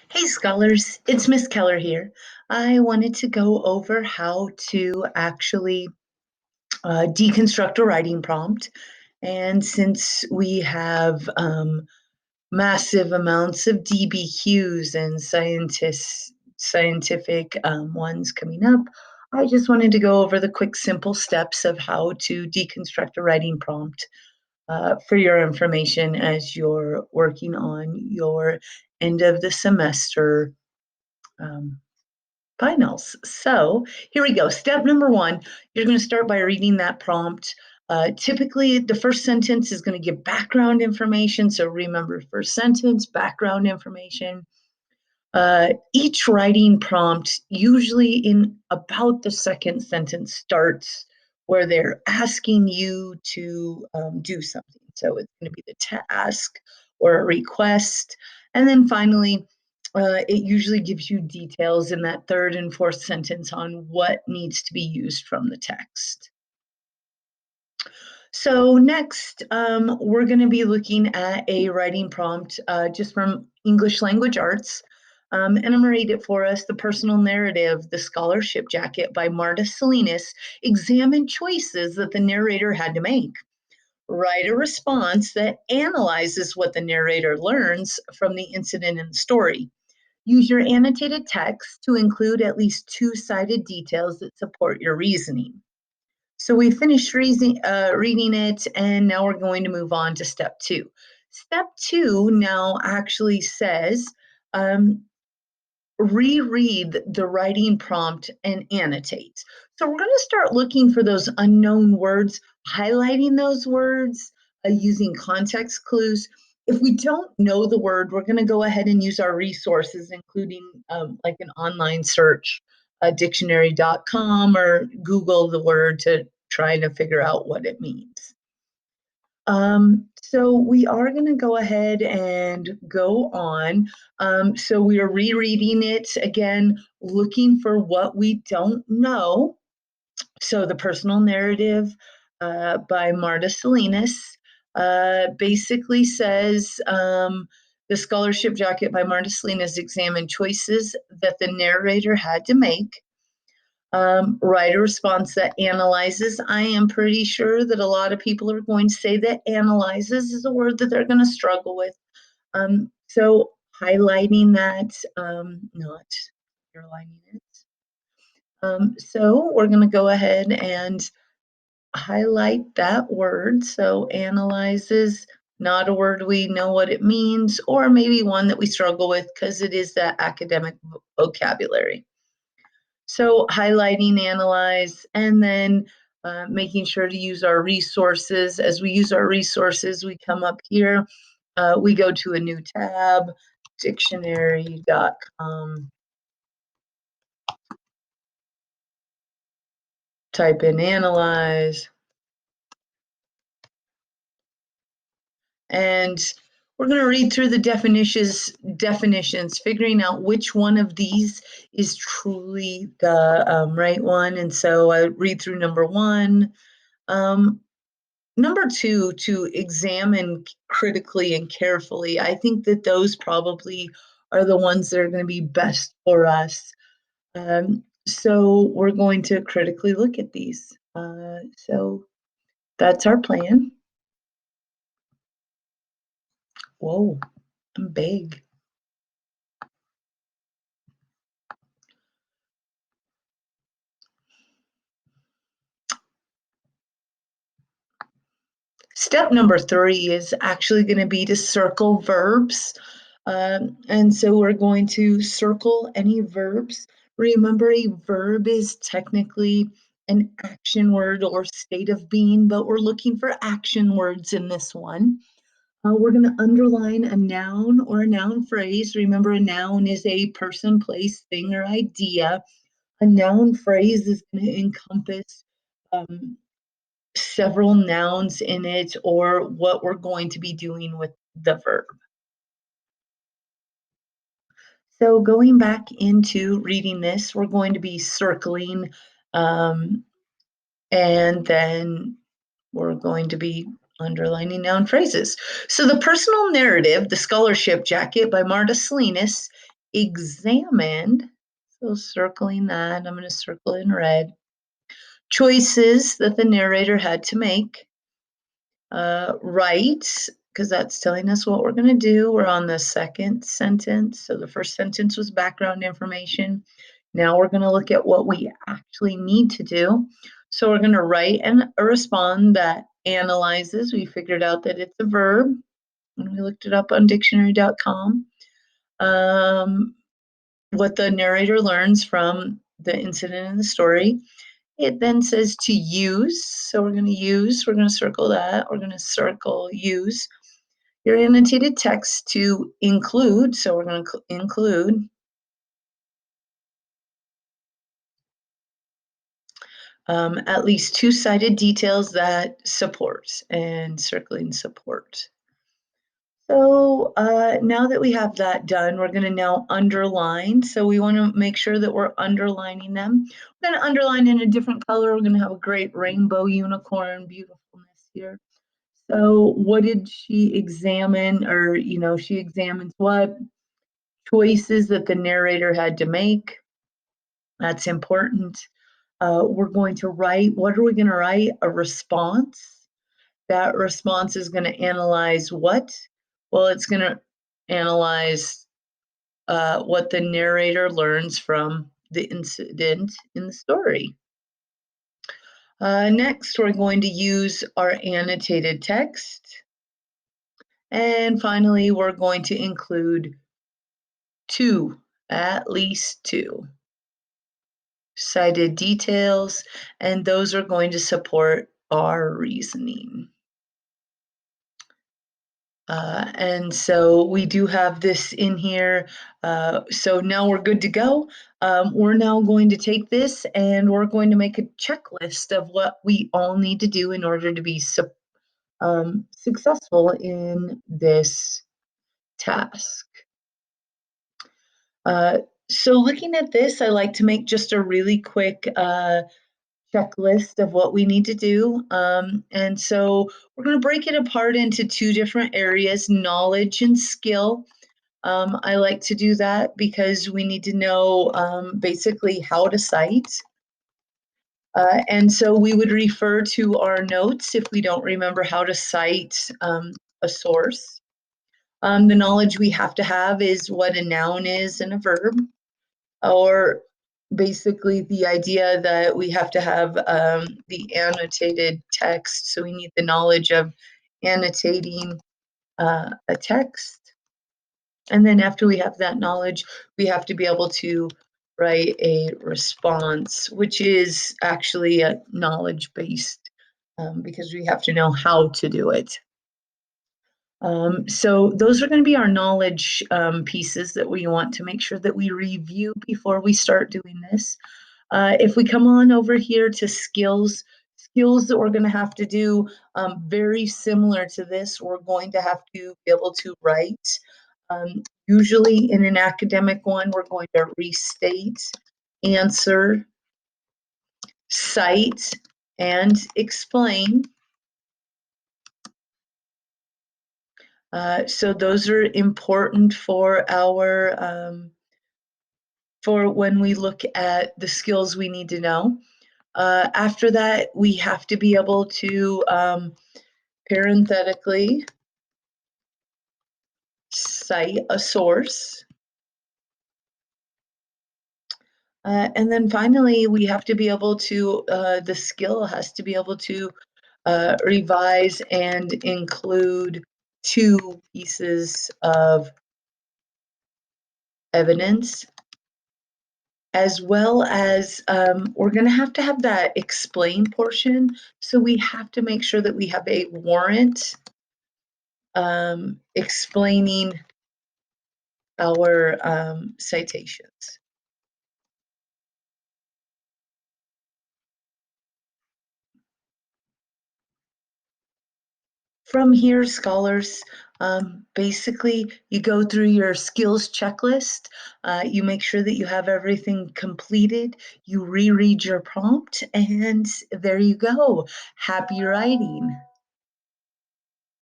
Hey scholars, it's Miss Keller here. I wanted to go over how to actually deconstruct a writing prompt. And since we have massive amounts of DBQs and scientific ones coming up, I just wanted to go over the quick, simple steps of how to deconstruct a writing prompt for your information as you're working on your end of the semester um, finals. So here we go. Step number one, you're going to start by reading that prompt. Typically, the first sentence is going to give background information. So remember, first sentence, background information. Each writing prompt, usually in about the second sentence, starts where they're asking you to do something. So it's going to be the task or a request. And then finally, it usually gives you details in that third and fourth sentence on what needs to be used from the text. So next, we're going to be looking at a writing prompt just from English Language Arts. And I'm going to read it for us. The personal narrative, The Scholarship Jacket by Marta Salinas, examined choices that the narrator had to make. Write a response that analyzes what the narrator learns from the incident in the story. Use your annotated text to include at least two-sided details that support your reasoning. So we finished reading it, and now we're going to move on to step two. Step two now actually says, reread the writing prompt and annotate. So we're going to start looking for those unknown words, highlighting those words, using context clues. If we don't know the word, we're going to go ahead and use our resources, including like an online search, dictionary.com, or Google the word to try to figure out what it means. So we are going to go ahead and go on. So we are rereading it again, looking for what we don't know. So the personal narrative by Marta Salinas basically says, the scholarship jacket by Marta Salinas examined choices that the narrator had to make. Write a response that analyzes. I am pretty sure that a lot of people are going to say that analyzes is a word that they're going to struggle with. So highlighting that, not underlining it. So we're going to go ahead and highlight that word. So analyzes, not a word we know what it means, or maybe one that we struggle with because it is that academic vocabulary. So highlighting, analyze, and then making sure to use our resources. As we use our resources, we come up here, we go to a new tab, dictionary.com, type in analyze, and we're going to read through the definitions, figuring out which one of these is truly the right one. And so I read through number one. Number two, to examine critically and carefully. I think that those probably are the ones that are going to be best for us. So we're going to critically look at these. So that's our plan. Whoa, I'm big. Step number three is actually going to be to circle verbs. And so we're going to circle any verbs. Remember, a verb is technically an action word or state of being, but we're looking for action words in this one. We're going to underline a noun or a noun phrase. Remember, a noun is a person, place, thing, or idea. A noun phrase is going to encompass several nouns in it, or what we're going to be doing with the verb. So going back into reading this, we're going to be circling, and then we're going to be underlining noun phrases. So the personal narrative, The Scholarship Jacket by Marta Salinas, examined, so circling that, I'm going to circle in red, choices that the narrator had to make. Right, because that's telling us what we're going to do. We're on the second sentence. So the first sentence was background information. Now we're going to look at what we actually need to do. So we're going to write a respond that analyzes. We figured out that it's a verb when we looked it up on dictionary.com. What the narrator learns from the incident in the story. It then says to use. So we're going to circle that. We're going to circle use your annotated text to include. So we're going to include at least two-sided details that support, and circling support. So now that we have that done, we're going to now underline. So we want to make sure that we're underlining them. We're going to underline in a different color. We're going to have a great rainbow unicorn beautifulness here. So what did she examine? Or, she examines what choices that the narrator had to make. That's important. We're going to write, what are we going to write? A response. That response is going to analyze what? Well, it's going to analyze what the narrator learns from the incident in the story. Next, we're going to use our annotated text. And finally, we're going to include at least two cited details, and those are going to support our reasoning. And so we do have this in here. So now we're good to go. We're now going to take this and we're going to make a checklist of what we all need to do in order to be successful in this task. So looking at this, I like to make just a really quick checklist of what we need to do. And so we're going to break it apart into two different areas, knowledge and skill. I like to do that because we need to know basically how to cite. And so we would refer to our notes if we don't remember how to cite a source. The knowledge we have to have is what a noun is and a verb, or basically the idea that we have to have the annotated text. So we need the knowledge of annotating a text. And then after we have that knowledge, we have to be able to write a response, which is actually a knowledge-based because we have to know how to do it. So those are going to be our knowledge pieces that we want to make sure that we review before we start doing this. If we come on over here to skills that we're going to have to do very similar to this, we're going to have to be able to write. Usually in an academic one, we're going to restate, answer, cite, and explain. So those are important for for when we look at the skills we need to know. After that, we have to be able to parenthetically cite a source. And then finally, we have to be able to, the skill has to be able to revise and include two pieces of evidence, as well as we're going to have that explain portion. So we have to make sure that we have a warrant explaining our citations. From here, scholars, basically you go through your skills checklist, you make sure that you have everything completed, you reread your prompt, and there you go. Happy writing.